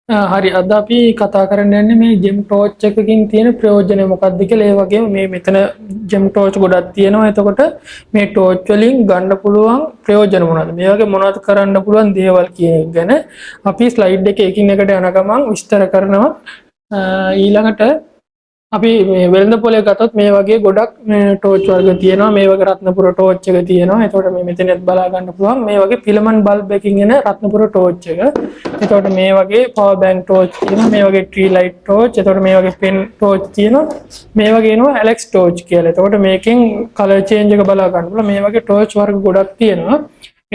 හරි අද අපි කතා කරන්න යන්නේ මේ ජෙම් ටෝච් එකකින් තියෙන ප්‍රයෝජනය මොකක්ද කියලා. ඒ වගේම මේ මෙතන ජෙම් ටෝච් ගොඩක් තියෙනවා. එතකොට මේ ටෝච් වලින් ගන්න පුළුවන් ප්‍රයෝජන මොනවද? මේ වගේ මොනවද කරන්න පුළුවන් දේවල් කියන එක ගැන අපි ස්ලයිඩ් එකේ එකින් එකට යන ගමන් විස්තර කරනවා. ඊළඟට අපි මේ වෙළඳ පොලේ ගත්තොත් මේ වගේ ගොඩක් ටෝච් වර්ග තියෙනවා. මේ වගේ රත්නපුර ටෝච් එක තියෙනවා. එතකොට මේ මෙතනත් බලා ගන්න පුළුවන්. මේ වගේ ෆිලමන්ට් බල්බ් එකකින් එන රත්නපුර ටෝච් එක. එතකොට මේ වගේ පවර් බැංක් ටෝච් තියෙනවා. මේ වගේ ට්‍රී ලයිට් ටෝච්. එතකොට මේ වගේ පෙන් ටෝච් තියෙනවා. මේ වගේ එනවා ඇලෙක්ස් ටෝච් කියලා. එතකොට මේකෙන් කලර් චේන්ජ් එක බලා ගන්න පුළුවන්. මේ වගේ ටෝච් වර්ග ගොඩක් තියෙනවා.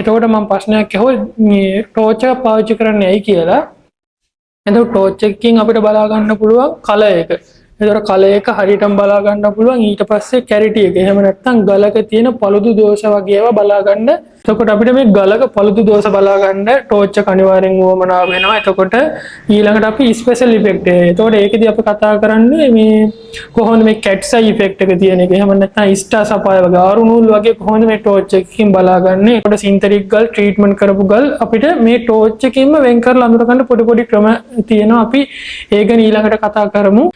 එතකොට මම ප්‍රශ්නයක් අහුවා මේ ටෝච් එක පාවිච්චි කරන්නේ ඇයි කියලා. එතකොට ටෝච් එකකින් අපිට බලා ගන්න පුළුවන් කලර් එක. එතකොට කලර් එක හරියටම බලා ගන්න පුළුවන්. ඊට පස්සේ කැරිටි එක. එහෙම නැත්නම් ගලක තියෙන පළුදු දෝෂ වගේ ඒවා බලා ගන්න. එතකොට අපිට මේ ගලක පළුදු දෝෂ බලා ගන්න ටෝච් එක අනිවාර්යෙන් වුවමනා වෙනවා. එතකොට ඊළඟට අපි ස්පෙෂල් ඉෆෙක්ට් එක. එතකොට ඒකෙදි අපි කතා කරන්නේ මේ කොහොමද මේ කැට්ස් අයි ඉෆෙක්ට් එක තියෙන එක. එහෙම නැත්නම් ස්ටාර් සපාය වගේ ආරු නූල් වගේ කොහොමද මේ ටෝච් එකකින් බලාගන්නේ. එතකොට සින්තටික් ගල් ට්‍රීට්මන්ට් කරපු ගල් අපිට මේ ටෝච් එකකින්ම වෙන් කරලා අඳුර ගන්න පොඩි පොඩි ක්‍රම තියෙනවා. අපි ඒක ඊළඟට කතා කරමු.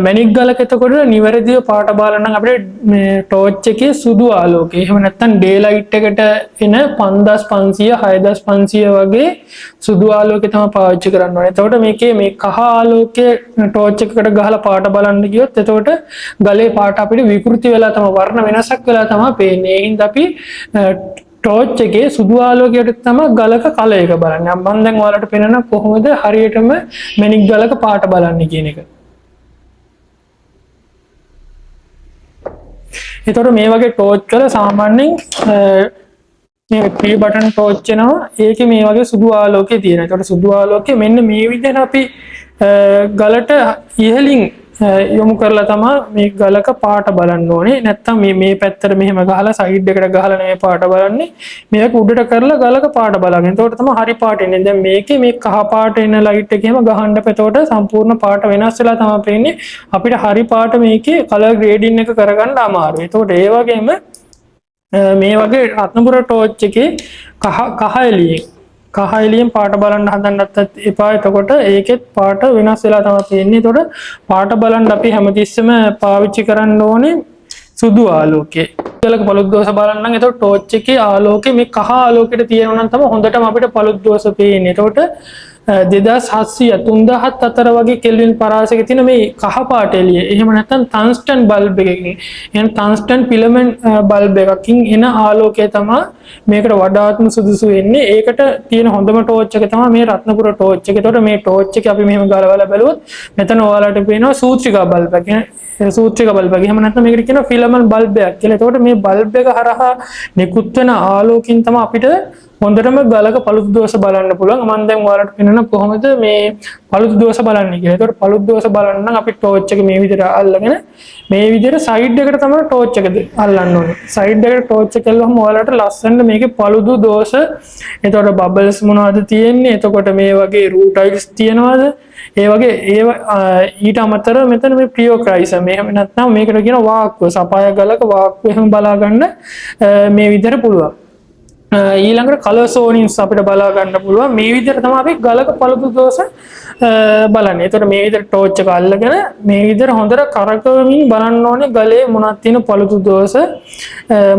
මැණික් ගලක එතකොට නිවැරදිව පාට බලන්න නම් අපිට මේ ටෝච් එකේ සුදු ආලෝකය එහෙම නැත්නම් ඩේ ලයිට් එකට එන 5500 6500 වගේ සුදු ආලෝකය තමයි පාවිච්චි කරන්න ඕනේ. එතකොට මේකේ මේ කහ ආලෝකයේ ටෝච් එකකට ගහලා පාට බලන්න ගියොත් එතකොට ගලේ පාට අපිට විකෘති වෙලා තමයි වර්ණ වෙනසක් වෙලා තමයි පේන්නේ. ඒ හින්දා අපි ටෝච් එකේ සුදු ආලෝකයට තමයි ගලක කලර් එක බලන්නේ. මම දැන් ඔයාලට පෙන්නන කොහොමද හරියටම මැණික් ගලක පාට බලන්නේ කියන එක. එතකොට මේ වගේ ටෝච් වල සාමාන්‍යයෙන් මේ 3 බටන් ටෝච් එනවා. ඒකේ මේ වගේ සුදු ආලෝකය තියෙනවා. එතකොට සුදු ආලෝකය මෙන්න මේ විදිහට අපි ගලට ඉහළින් යොමු කරලා තමයි මේ ගලක පාට බලන්න ඕනේ. නැත්තම් මේ පැත්තට මෙහෙම ගහලා සයිඩ් එකට ගහලා නෙමෙයි පාට බලන්නේ. මේක උඩට කරලා ගලක පාට බලාගෙන. එතකොට තමයි හරි පාට එන්නේ. දැන් මේකේ මේ කහ පාට එන ලයිට් එකේම ගහන්න එතකොට සම්පූර්ණ පාට වෙනස් වෙලා තමයි පේන්නේ. අපිට හරි පාට මේකේ කලර් ග්‍රේඩින් එක කරගන්න අමාරුයි. එතකොට ඒ වගේම මේ වගේ රත්නපුර ටෝච් එකේ කහ එළියෙන් පාට බලන්න හදන්නත් එපා. එතකොට ඒකෙත් පාට වෙනස් වෙලා තමයි තියෙන්නේ. එතකොට පාට බලන්න අපි හැමතිස්සෙම පාවිච්චි කරන්න ඕනේ සුදු ආලෝකය. ගලක පළුදු දෝෂ බලන්න නම් එතකොට ටෝච් එකේ ආලෝකය මේ කහ ආලෝකයට තියෙනවා නම් තමයි හොඳටම අපිට පළුදු දෝෂ පේන්නේ. එතකොට 2700 3000 අතර වගේ කෙල්වින් පරාසයක තියෙන මේ කහ පාට එළිය. එහෙම නැත්නම් ටන්ස්ටන් බල්බ් එකකින් එහෙනම් ටන්ස්ටන් ෆිලමන්ට් බල්බ් එකකින් එන ආලෝකය තමයි මේකට වඩාත්ම සුදුසු වෙන්නේ. ඒකට තියෙන හොඳම ටෝච් එක තමයි මේ රත්නපුර ටෝච් එක. එතකොට මේ ටෝච් එක අපි මෙහෙම ගලවලා බැලුවොත් මෙතන ඔයාලට පේනවා සූත්‍රිකා බල්බ් එක. සූත්‍රික බල්බ් එක. එහෙම නැත්නම් මේකට කියනවා ෆිලමන්ට් බල්බ් එකක් කියලා. එතකොට මේ බල්බ් එක හරහා නිකුත් වෙන ආලෝකයෙන් තමයි අපිට හොඳටම ගලක පළුදු දෝෂ බලන්න පුළුවන්. මම දැන් ඔයාලට පෙන්නන කොහොමද මේ පළුදු දෝෂ බලන්නේ කියලා. ඒතකොට පළුදු දෝෂ බලන්න නම් අපි ටෝච් එක මේ විදිහට අල්ලගෙන මේ විදිහට සයිඩ් එකට තමයි ටෝච් එක අල්ලන්න ඕනේ. සයිඩ් එකට ටෝච් එක කළාම ඔයාලට ලස්සනට මේකේ පළුදු දෝෂ එතකොට බබල්ස් මොනවද තියෙන්නේ? එතකොට මේ වගේ රූට් අයිස් තියෙනවද? ඒ වගේ ඊට අමතරව මෙතන මේ ප්‍රියෝක්‍රයිසම් එහෙම නැත්නම් මේකට කියන වාක්කුව සපාය ගලක වාක්කුව එහෙම බලා ගන්න මේ විදිහට පුළුවන්. ඊළඟට කලර් සෝනින්ස් අපිට බලා ගන්න පුළුවන්. මේ විදිහට තමයි අපි ගලක පළුදු දෝෂ බලන්නේ. එතකොට මේ විදිහට ටෝච් එක අල්ලගෙන මේ විදිහට හොඳට කරකවමින් බලන්න ඕනේ ගලේ මොනවද තියෙන පළුදු දෝෂ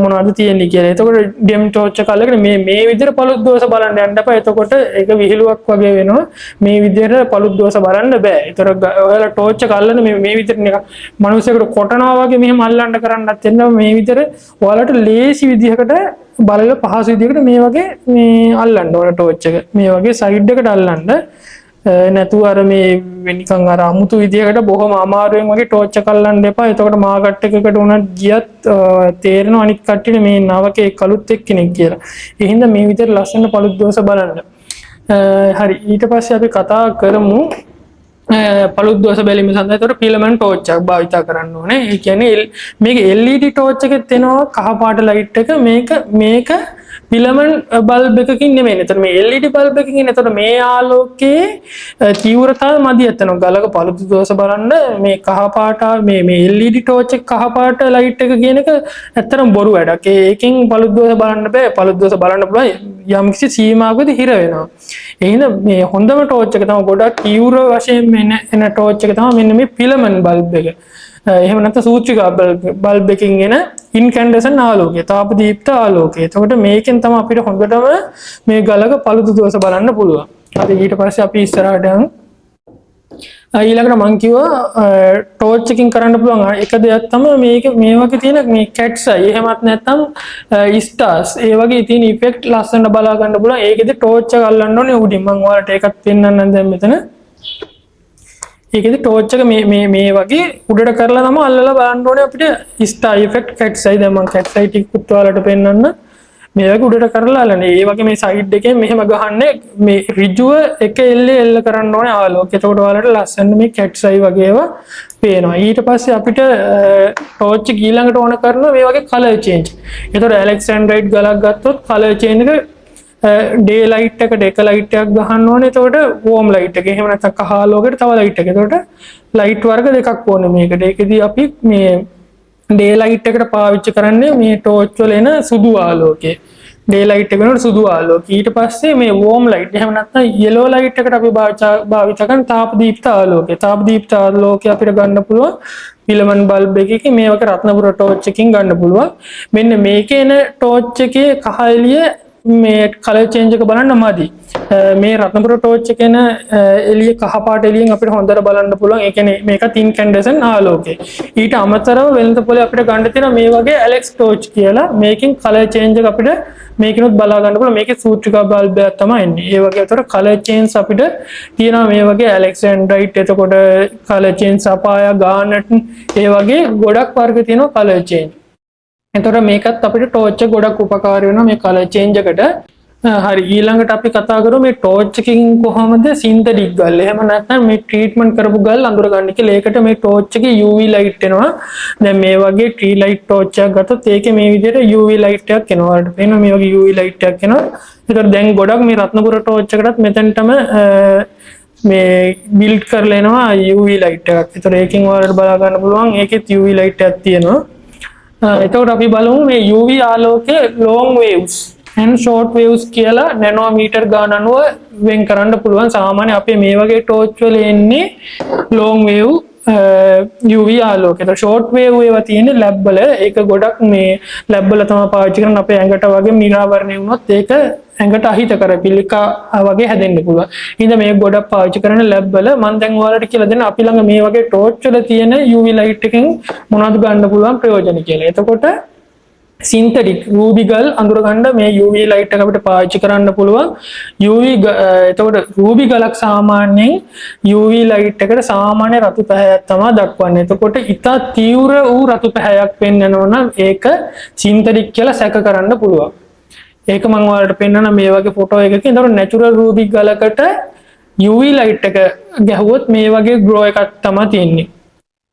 මොනවද තියෙන්නේ කියලා. එතකොට ඩෙම් ටෝච් එක අල්ලගෙන මේ විදිහට පළුදු දෝෂ බලන්න යන්න එපා. එතකොට ඒක විහිළුවක් වගේ වෙනවා. මේ විදිහට පළුදු දෝෂ බලන්න බෑ. එතකොට ඔයාලා ටෝච් එක අල්ලන මේ විදිහට නිකන් මිනිස්සුෙකුට කොටනවා වගේ මෙහෙම අල්ලන්න කරන්නත් එන්න මේ විදිහට ඔයාලට ලේසි විදිහකට බලල පහසු විදිහකට මේ වගේ මේ අල්ලන්න ඕන ටෝච් එක. මේ වගේ සයිඩ් එකට අල්ලන්න. නැතුව අර මේ නිකන් අර අමුතු විදිහකට බොහොම අමාරුවෙන් වගේ ටෝච් එක අල්ලන්න එපා. එතකොට මාකට් එකකට උනත් ගියත් තේරෙනවා අනිත් කට්ටියට මේ නවකේ කළුත් එක්කෙනෙක් කියලා. ඒ හින්දා මේ විදිහට ලස්සන පළුදු දෝෂ බලන්න. හරි ඊට පස්සේ අපි කතා කරමු පළුදු දෝෂ බැලීම සඳහා ඒතර ෆිලමන්ට් ටෝච් එකක් භාවිත කරන්න ඕනේ. ඒ කියන්නේ මේක LED ටෝච් එකෙත් එනවා කහ පාට ලයිට් එක. මේක ෆිලමන්ට් බල්බ් එකකින් නෙමෙයි. එතකොට මේ LED බල්බ් එකකින් ඉන්නේ. එතකොට මේ ආලෝකයේ තීව්‍රතාවය මදි ඇත්තන. ගලක පළුදු දෝෂ බලන්න මේ කහ පාට මේ LED ටෝච් එක කහ පාට ලයිට් එක කියන එක ඇත්තටම බොරු වැඩක්. ඒකෙන් පළුදු දෝෂ බලන්න බෑ. පළුදු දෝෂ බලන්න පුළුවන් යම්කිසි සීමාවකදී හිර වෙනවා. එහෙනම් මේ හොඳම ටෝච් එක තමයි ගොඩක් තීව්‍ර වශයෙන් එන ටෝච් එක තමයි මෙන්න මේ ෆිලමන්ට් බල්බ් එක. එහෙම නැත්නම් සූත්‍රිකා බල්බ් එකකින් එන ඉන්කැන්ඩසන් ආලෝකය, තාපදීප්ත ආලෝකය. එතකොට මේකෙන් තමයි අපිට හොඳටම මේ ගලක පළුදු දෝෂ බලන්න පුළුවන්. හරි ඊට පස්සේ අපි ඉස්සරහට යමු. ඊළඟට මම කිව්වා ටෝච් එකකින් කරන්න පුළුවන් එක දෙයක් තමයි මේක මේ වගේ තියෙන මේ කැට්ස් අය. එහෙමත් නැත්නම් ස්ටාර්ස්. ඒ වගේ තියෙන ඉෆෙක්ට් ලස්සනට බලා ගන්න පුළුවන්. ඒකෙදි ටෝච් එක අල්ලන්න ඕනේ උඩින්. මම ඔයාලට ඒකත් පෙන්නන්නම් දැන් මෙතන. ඒකෙදි ටෝච් එක මේ වගේ උඩට කරලා තමයි අල්ලලා බලන්න ඕනේ අපිට ස්ටාර් ඉෆෙක්ට් කැට්ස් අය. දැන් මම කැට්ස් අය ටිකක් ඔයාලට පෙන්නන්න. මේ වගේ උඩට කරලා අල්ලන්නේ. ඒ වගේ මේ සයිඩ් එකෙන් මෙහෙම ගහන්නේ මේ ඍජුව එක එල්ල කරන්න ඕනේ ආලෝකය. එතකොට ඔයාලට ලස්සන මේ කැට්ස් අය වගේ ඒවා පේනවා. ඊට පස්සේ අපිට ටෝච් එක ඊළඟට ඕන කරනවා මේ වගේ කලර් චේන්ජ්. එතකොට ඇලෙක්සැන්ඩ්‍රයිට් ගලක් ගත්තොත් කලර් චේන්ජ් එක ඩේ ලයිට් එකට එක ලයිට් එකක් ගහන්න ඕනේ. එතකොට වෝම් ලයිට් එක. එහෙම නැත්නම් කහ ආලෝකයට තව ලයිට් එක. එතකොට ලයිට් වර්ග දෙකක් ඕනේ මේකට. ඒකෙදි අපි මේ ඩේ ලයිට් එකට පාවිච්චි කරන්නේ මේ ටෝච් වල එන සුදු ආලෝකය. ඩේ ලයිට් එක වෙනකොට සුදු ආලෝකය. ඊට පස්සේ මේ වෝම් ලයිට් එහෙම නැත්නම් යෙලෝ ලයිට් එකට අපි භාවිත කරන තාපදීප්ත ආලෝකය. තාපදීප්ත ආලෝකය අපිට ගන්න පුළුවන් ෆිලමන්ට් බල්බ් එකකින් මේ වගේ රත්නපුර ටෝච් එකකින් ගන්න පුළුවන්. මෙන්න මේකේ එන ටෝච් එකේ කහ එළිය මේ කලර් චේන්ජ් එක බලන්න මදි. මේ රත්නපුර ටෝච් එකේ එන එළිය කහ පාට එළියෙන් අපිට හොඳට බලන්න පුළුවන්. ඒ කියන්නේ මේකත් ඉන්කැන්ඩසන් ආලෝකය. ඊට අමතරව වෙළඳ පොලේ අපිට ගන්න තියෙන මේ වගේ ඇලෙක්ස් ටෝච් කියලා මේකෙන් කලර් චේන්ජ් එක අපිට මේකිනුත් බලා ගන්න පුළුවන්. මේකේ සූත්‍රිකා බල්බ් එකක් තමයි එන්නේ. ඒ වගේ අතර කලර් චේන්ජ්ස් අපිට තියෙනවා මේ වගේ ඇලෙක්සැන්ඩ්‍රයිට් එතකොට කලර් චේන්ජ් සපාය ගානට් ඒ වගේ ගොඩක් වර්ග තියෙනවා කලර් චේන්ජ්. එතකොට මේකත් අපිට ටෝච් එක ගොඩක් උපකාර වෙනවා මේ කලර් චේන්ජ් එකට. හරි ඊළඟට අපි කතා කරමු මේ ටෝච් එකකින් කොහොමද සින්තටික් ගල් එහෙම නැත්නම් මේ ට්‍රීට්මන්ට් කරපු ගල් අඳුරගන්නේ කියලා. ඒකට මේ ටෝච් එකේ UV ලයිට් එනවා. දැන් මේ වගේ ට්‍රී ලයිට් ටෝච් එකක් ගත්තොත් ඒකේ මේ විදිහට UV ලයිට් එකක් එනවා. වලට පේනවා මේ වගේ UV ලයිට් එකක් එනවා. ඒතර දැන් ගොඩක් මේ රත්නපුර ටෝච් එකටත් මෙතනටම මේ බිල්ඩ් කරලා එනවා UV ලයිට් එකක්. ඒතර ඒකෙන් ඔයාලට බලා ගන්න පුළුවන් ඒකෙත් UV ලයිට් එකක් තියෙනවා. එතකොට අපි බලමු මේ UV ආලෝකයේ long waves and short waves කියලා නැනෝමීටර් ගාන අනුව වෙන් කරන්න පුළුවන්. සාමාන්‍ය අපේ මේ වගේ ටෝච් වල එන්නේ long wave UV ආලෝකය. ඒතකොට short wave ඒවා තියෙන්නේ ලැබ් වල. ඒක ගොඩක් මේ ලැබ් වල තමයි පාවිච්චි කරන්නේ. අපේ ඇඟට වගේ නිරාවරණය වුණොත් ඒක ඇඟට අහිතකර පිළිකා වගේ හැදෙන්න පුළුවන්. ඉතින් මේක ගොඩක් පාවිච්චි කරන ලැබ් වල මම දැන් ඔයාලට කියලා දෙන්න අපි ළඟ මේ වගේ ටෝච් වල තියෙන UV ලයිට් එකෙන් මොනවද ගන්න පුළුවන් ප්‍රයෝජන කියලා. එතකොට සින්තටික් රූබි ගල් අඳුර ගන්න මේ UV ලයිට් එක අපිට පාවිච්චි කරන්න පුළුවන්. UV එතකොට රූබි ගලක් සාමාන්‍යයෙන් UV ලයිට් එකට සාමාන්‍ය රතු පැහැයක් තමයි දක්වන්නේ. එතකොට ඉතා තීව්‍ර වූ රතු පැහැයක් පෙන්වනවා නම් ඒක සින්තටික් කියලා සැක කරන්න පුළුවන්. ඒක මම ඔයාලට පෙන්නන මේ වගේ ෆොටෝ එකකින්. ඒතකොට නැචරල් රූබි ගලකට UV ලයිට් එක ගැහුවොත් මේ වගේ ග්‍රෝ එකක් තමයි තියෙන්නේ.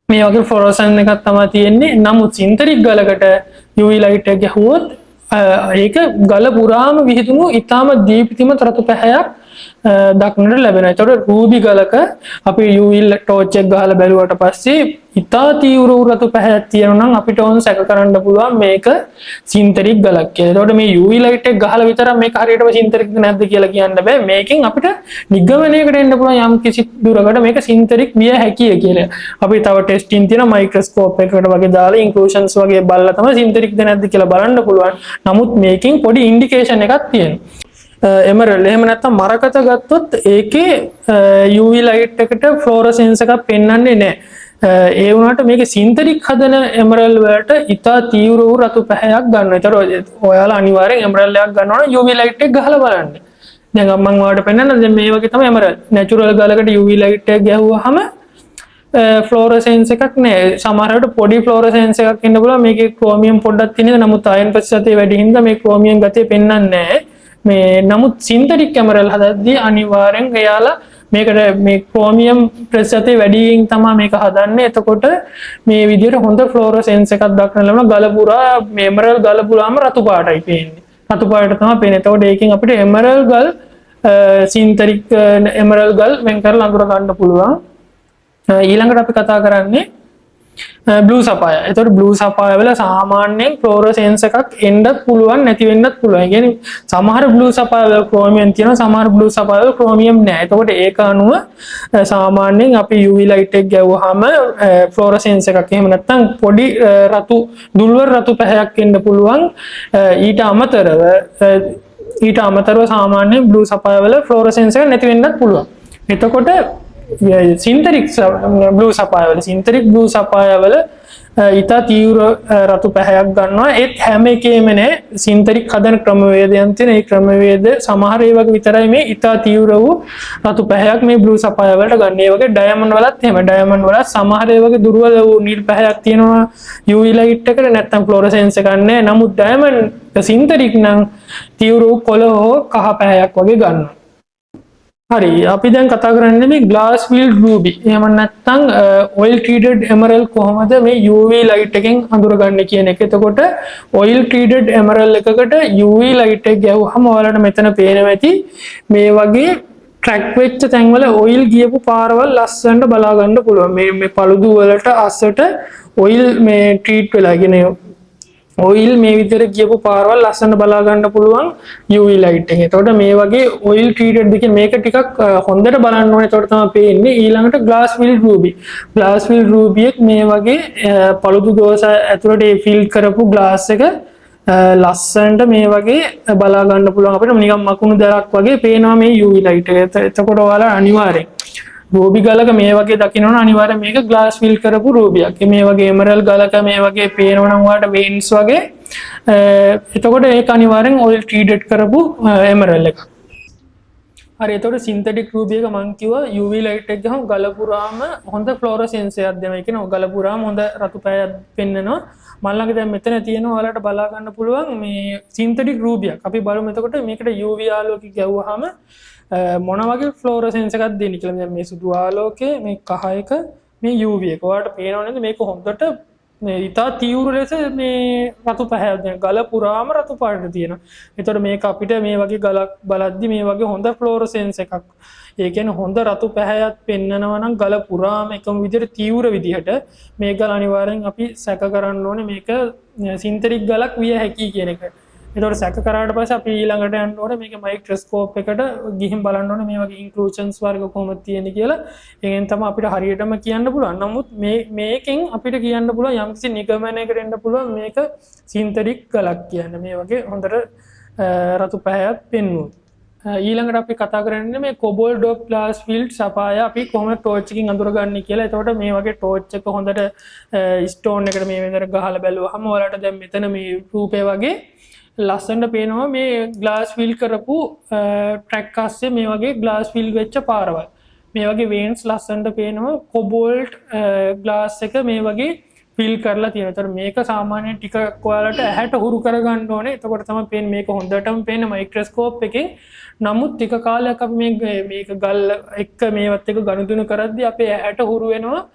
මේ වගේ ෆ්ලොරසන් එකක් තමයි තියෙන්නේ. නමුත් සින්තටික් ගලකට UV ලයිට් එක ගැහුවොත් ඒක ගල පුරාම විහිදුණු ඊටම දීප්තිමත් රතු පැහැයක් දක්නට ලැබෙනවා. ඒතකොට රූබි ගලක අපි UV ටෝච් එක ගහලා බැලුවට පස්සේ ඉතා තීව්‍ර රතු පැහැයක් තියෙනවා නම් අපිට ඕන සැක කරන්න පුළුවන් මේක සින්තටික් ගලක් කියලා. ඒතකොට මේ UV ලයිට් එක ගහලා විතරක් මේක හරියටම සින්තටික්ද නැද්ද කියලා කියන්න බෑ. මේකෙන් අපිට නිගමනයකට එන්න පුළුවන් යම් කිසි දුරකට මේක සින්තටික් විය හැකියි කියලා. අපි තව ටෙස්ටින් තියෙන මයික්‍රොස්කෝප් එකකට වගේ දාලා ඉන්ක්ලූෂන්ස් වගේ බලලා තමයි සින්තටික්ද නැද්ද කියලා බලන්න පුළුවන්. නමුත් මේකෙන් පොඩි ඉන්ඩිකේෂන් එකක් තියෙනවා. එමරල් එහෙම නැත්නම් මරකත ගත්තොත් ඒකේ UV ලයිට් එකට ෆ්ලෝරසෙන්ස් එකක් පෙන්වන්නේ නැහැ. ඒ වුණාට මේක සින්තටික් හදන එමරල් වලට ඉතා තීව්‍ර වූ රතු පැහැයක් ගන්නවා. ඒතර ඔයාලා අනිවාර්යෙන් එමරල් එකක් ගන්නවා නම් UV ලයිට් එක ගහලා බලන්න. දැන් මම ඔයාලට පෙන්නන්න දැන් මේ වගේ තමයි එමරල්. නැචරල් ගලකට UV ලයිට් එක ගැහුවාම ෆ්ලෝරසෙන්ස් එකක් නෑ. සමහරවිට පොඩි ෆ්ලෝරසෙන්ස් එකක් ඉන්න පුළුවන්. මේකේ ක්‍රෝමියම් පොඩ්ඩක් තියෙනවා. නමුත් අයන් ප්‍රතිශතය වැඩි හින්දා මේ ක්‍රෝමියම් ගතිය පෙන්වන්නේ නැහැ. මේ නමුත් සින්තටික් කැමරල් හදද්දී අනිවාර්යෙන් එයාලා මේකට මේ ක්‍රෝමියම් ප්‍රතිශතය වැඩියෙන් තමයි මේක හදන්නේ. එතකොට මේ විදිහට හොඳ ෆ්ලෝරසෙන්ස් එකක් දක්වන්න ලබන ගල පුරා මේ එමරල් ගල පුරාම රතු පාටයි පේන්නේ. රතු පාටට තමයි පේන්නේ. එතකොට ඒකෙන් අපිට එමරල්ඩ් ගල් සින්තරික් එමරල්ඩ් ගල් වෙන් කරලා අඳුර ගන්න පුළුවන්. ඊළඟට අපි කතා කරන්නේ බ්ලූ සපාය. එතකොට බ්ලූ සපාය වල සාමාන්‍යයෙන් ෆ්ලෝරසෙන්ස් එකක් එන්නත් පුළුවන් නැති වෙන්නත් පුළුවන්. ඒ කියන්නේ සමහර බ්ලූ සපාය වල ක්‍රෝමියම් තියෙනවා, සමහර බ්ලූ සපාය වල ක්‍රෝමියම් නැහැ. එතකොට ඒක අනුව සාමාන්‍යයෙන් අපි UV light එක ගැව්වහම ෆ්ලෝරසෙන්ස් එකක් එහෙම නැත්නම් පොඩි රතු දුර්වල රතු පැහැයක් එන්න පුළුවන්. ඊට අමතරව සාමාන්‍යයෙන් බ්ලූ සපාය වල ෆ්ලෝරසෙන්ස් එක නැති වෙන්නත් පුළුවන්. එතකොට සින්තරික් බ්ලූ සපායවල සින්තරික් බ්ලූ සපායවල ඉතා තීව්‍ර රතු පැහැයක් ගන්නවා. ඒත් හැම එකේම නෑ සින්තරික් හදන ක්‍රමවේදයන් තියෙන. ඒ ක්‍රමවේද සමහර ඒවා විතරයි මේ ඉතා තීව්‍ර වූ රතු පැහැයක් මේ බ්ලූ සපායවලට ගන්න. ඒ වගේ ඩයමන්ඩ් වලත් එහෙම. ඩයමන්ඩ් වල සමහර ඒ වගේ දුර්වල වූ නිල් පැහැයක් තියෙනවා UV light එකට නැත්නම් ෆ්ලෝරසෙන්ස් එකක් නැහැ. නමුත් ඩයමන්ඩ් සින්තරික් නම් තීව්‍ර වූ කොළ හෝ කහ පැහැයක් වගේ ගන්නවා. හරි, අපි දැන් කතා කරන්නේ මේ glass filled ruby. එහෙම නැත්නම් oil treated emerald කොහොමද මේ UV light එකෙන් අඳුරගන්නේ කියන එක. එතකොට oil treated emerald එකකට UV light එක ගැහුවම ඔයාලට මෙතන පේනවා ඇති මේ වගේ ට්‍රැක් වෙච්ච තැන්වල oil ගියපු පාරවල් ලස්සනට බලා ගන්න පුළුවන්. මේ පළුදු වලට අස්සට oil මේ treat වෙලා කියන්නේ oil මේ විදිහට ගියපු පාරවල් ලස්සන බලා ගන්න පුළුවන් UV light එකෙන්. එතකොට මේ වගේ oil treated දෙකේ මේක ටිකක් හොඳට බලන්න ඕනේ. එතකොට තමයි පේන්නේ. ඊළඟට glass filled ruby. glass filled ruby එක මේ වගේ පළුදු දෝෂ ඇතුළට ඒ fill කරපු glass එක ලස්සනට මේ වගේ බලා ගන්න පුළුවන්. අපිට නිකන් මකුණු දරක් වගේ පේනවා මේ UV light එක. එතකොට ඔයාලා අනිවාර්යෙන් රූබි ගලක මේ වගේ දකින්න අනිවාර්යෙන් මේක ග්ලාස් ෆිල් කරපු රූබියක්. මේ වගේ එමරල්ඩ් ගලක මේ වගේ පේනවා නම් ඔයාලට වෙයින්ස් වගේ එතකොට ඒක අනිවාර්යෙන් ඔයිල් ට්‍රීටඩ් කරපු එමරල්ඩ් එකක්. හරි, එතකොට සින්තටික් රූබි එක මම කිව්වා UV light එක ගහම ගල පුරාම හොඳ ෆ්ලෝරසෙන්ස් එකක් දෙනවා. ඒ කියන්නේ ගල පුරාම හොඳ රතු පැහැයක් පෙන්නනවා. මම ළඟ දැන් මෙතන තියෙනවා ඔයාලට බලා ගන්න පුළුවන් මේ සින්තටික් රූබියක්. අපි බලමු එතකොට මේකට UV ආලෝකය ගැව්වහම මොන වගේ ෆ්ලෝරසෙන්ස් එකක් දෙන්නේ කියලා. දැන් මේ සුදු ආලෝකයේ මේ කහ එක මේ UV එක. ඔයාලට පේනව නේද මේක හොඳට මේ ඉතා තීව්‍ර ලෙස මේ රතු පැහැයක් දැන් ගල පුරාම රතු පාටට තියෙනවා. ඒතකොට මේක අපිට මේ වගේ ගලක් බලද්දි මේ වගේ හොඳ ෆ්ලෝරසෙන්ස් එකක්. ඒ කියන්නේ හොඳ රතු පැහැයක් පෙන්නනවා නම් ගල පුරාම එකම විදිහට තීව්‍ර විදිහට මේ ගල අනිවාර්යෙන් අපි සැක කරන්න ඕනේ මේක සින්තරික් ගලක් විය හැකි කියන එක. ඒතකොට සැක කරාට පස්සේ අපි ඊළඟට යන්න ඕනේ මේක මයික්‍රොස්කෝප් එකට ගිහින් බලන්න ඕනේ මේ වගේ ඉන්ක්ලූෂන්ස් වර්ග කොහොමද තියෙන්නේ කියලා. ඒකෙන් තමයි අපිට හරියටම කියන්න පුළුවන්. නමුත් මේකෙන් අපිට කියන්න පුළුවන් යම්කිසි නිගමනයකට එන්න පුළුවන් මේක සින්තරික් ගලක් කියන්නේ. මේ වගේ හොඳට රතු පැහැයක් පෙන්වුවොත්. ඊළඟට අපි කතා කරන්නේ මේ කොබෝල්ඩ් ඔෆ් ග්ලාස් ෆීල්ඩ් සපාය අපි කොහොමද ටෝච් එකකින් අඳුරගන්නේ කියලා. එතකොට මේ වගේ ටෝච් එක හොඳට ස්ටෝන් එකට මේ විදිහට ගහලා බැලුවහම ඔයාලට දැන් මෙතන මේ රූපේ වගේ ලස්සනට පේනවා මේ ග්ලාස් ෆිල් කරපු ට්‍රැක් අස්සේ මේ වගේ ග්ලාස් ෆිල් වෙච්ච පාරවල්. මේ වගේ වේන්ස් ලස්සනට පේනවා කොබෝල්ට් ග්ලාස් එක මේ වගේ ෆිල් කරලා තියෙනවා. ඒතර මේක සාමාන්‍යයෙන් ටිකක් ඔයාලට ඇහැට හුරු කරගන්න ඕනේ. එතකොට තමයි පේන්නේ මේක හොඳටම පේන්නේ මයික්‍රොස්කෝප් එකෙන්. නමුත් ටික කාලයක් අපි මේක ගල් එක්ක මේවත් එක ගනුදෙනු කරද්දී අපේ ඇහැට හුරු වෙනවා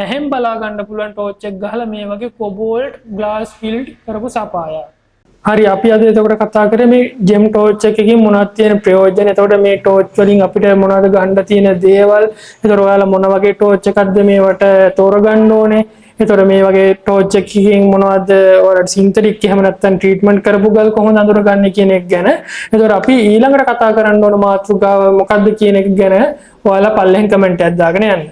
ඇහෙන් බලා ගන්න පුළුවන් ටෝච් එක ගහලා මේ වගේ කොබෝල්ට් ග්ලාස් ෆිල්ඩ් කරපු සපාය. හරි, අපි අද එතකොට කතා කරේ මේ ජෙම් ටෝච් එකකින් මොනවද තියෙන ප්‍රයෝජන. එතකොට මේ ටෝච් වලින් අපිට මොනවද ගන්න තියෙන දේවල්. එතකොට ඔයාලා මොන වගේ ටෝච් එකක්ද මේවට තෝරගන්න ඕනේ. එතකොට මේ වගේ ටෝච් එකකින් මොනවද ඔයාලට සින්තටික් එහෙම නැත්නම් ට්‍රීට්මන්ට් කරපු ගල් කොහොමද අඳුරගන්නේ කියන එක ගැන. එතකොට අපි ඊළඟට කතා කරන්න ඕන මාතෘකාව මොකක්ද කියන එක ගැන ඔයාලා පල්ලෙන් කමෙන්ට් එකක් දාගෙන යන්න.